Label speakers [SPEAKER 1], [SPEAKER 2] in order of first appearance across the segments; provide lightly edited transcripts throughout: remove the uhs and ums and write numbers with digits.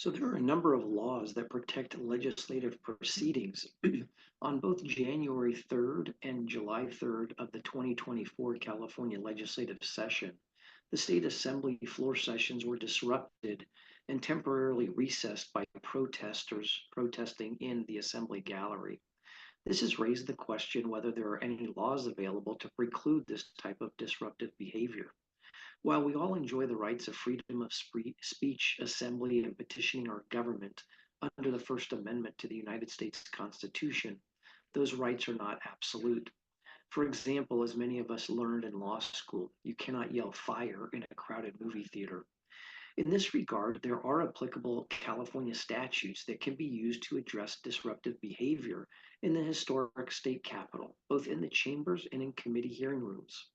[SPEAKER 1] So there are a number of laws that protect legislative proceedings. On both January 3rd and July 3rd of the 2024 California legislative session, the state assembly floor sessions were disrupted and temporarily recessed by protesters protesting in the assembly gallery. This has raised the question whether there are any laws available to preclude this type of disruptive behavior. While we all enjoy the rights of freedom of speech, assembly, and petitioning our government under the First Amendment to the United States Constitution, those rights are not absolute. For example, as many of us learned in law school, you cannot yell fire in a crowded movie theater. In this regard, there are applicable California statutes that can be used to address disruptive behavior in the historic state capitol, both in the chambers and in committee hearing rooms.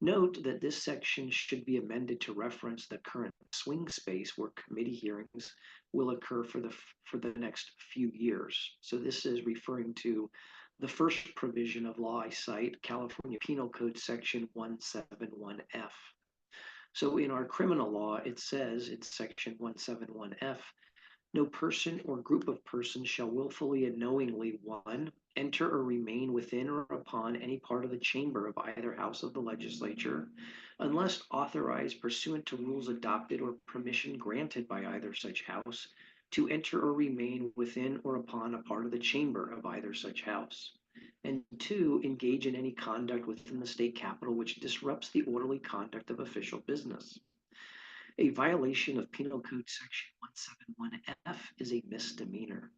[SPEAKER 1] Note that this section should be amended to reference the current swing space where committee hearings will occur for the next few years. So this is referring to the first provision of law I cite, California Penal Code Section 171F. So in our criminal law, it says in Section 171F, no person or group of persons shall willfully and knowingly, one, enter or remain within or upon any part of the chamber of either house of the legislature, unless authorized pursuant to rules adopted or permission granted by either such house, to enter or remain within or upon a part of the chamber of either such house. And two, engage in any conduct within the state capitol which disrupts the orderly conduct of official business. A violation of Penal Code Section 171F is a misdemeanor.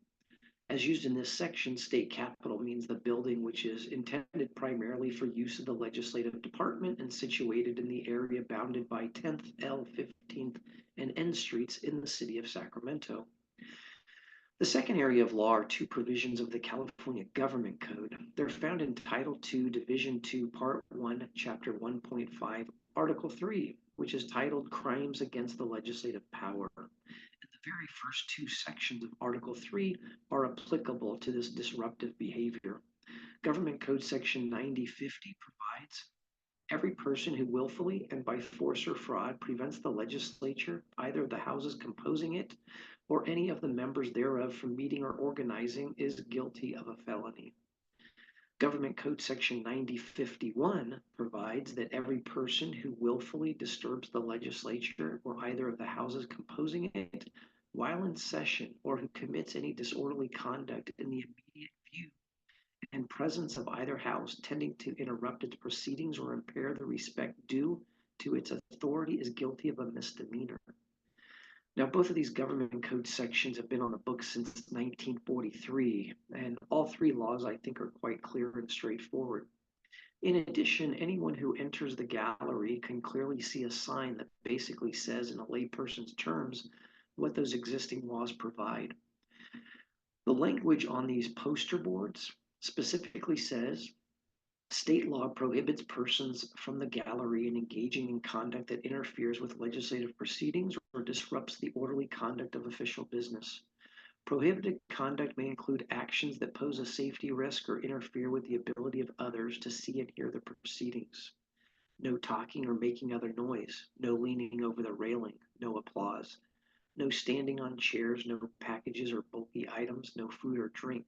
[SPEAKER 1] As used in this section, state capitol means the building which is intended primarily for use of the legislative department and situated in the area bounded by 10th, L, 15th, and N streets in the city of Sacramento. The second area of law are two provisions of the California Government Code. They're found in Title II, Division 2, Part 1, Chapter 1.5, Article 3, which is titled Crimes Against the Legislative Power. And the very first two sections of Article 3 are applicable to this disruptive behavior. Government Code Section 9050 provides every person who willfully and by force or fraud prevents the legislature, either of the houses composing it or any of the members thereof from meeting or organizing is guilty of a felony. Government Code Section 9051 provides that every person who willfully disturbs the legislature or either of the houses composing it while in session or who commits any disorderly conduct in the immediate view and presence of either house tending to interrupt its proceedings or impair the respect due to its authority is guilty of a misdemeanor. Now, both of these government code sections have been on the books since 1943, and all three laws I think are quite clear and straightforward. In addition, anyone who enters the gallery can clearly see a sign that basically says in a layperson's terms what those existing laws provide. The language on these poster boards specifically says state law prohibits persons from the gallery in engaging in conduct that interferes with legislative proceedings or disrupts the orderly conduct of official business. Prohibited conduct may include actions that pose a safety risk or interfere with the ability of others to see and hear the proceedings. No talking or making other noise, no leaning over the railing, no applause, no standing on chairs, no packages or bulky items, no food or drink.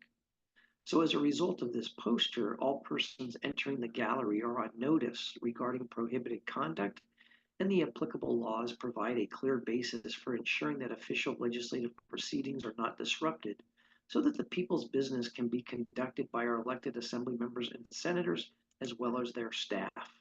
[SPEAKER 1] So as a result of this poster, all persons entering the gallery are on notice regarding prohibited conduct, and the applicable laws provide a clear basis for ensuring that official legislative proceedings are not disrupted so that the people's business can be conducted by our elected assembly members and senators as well as their staff.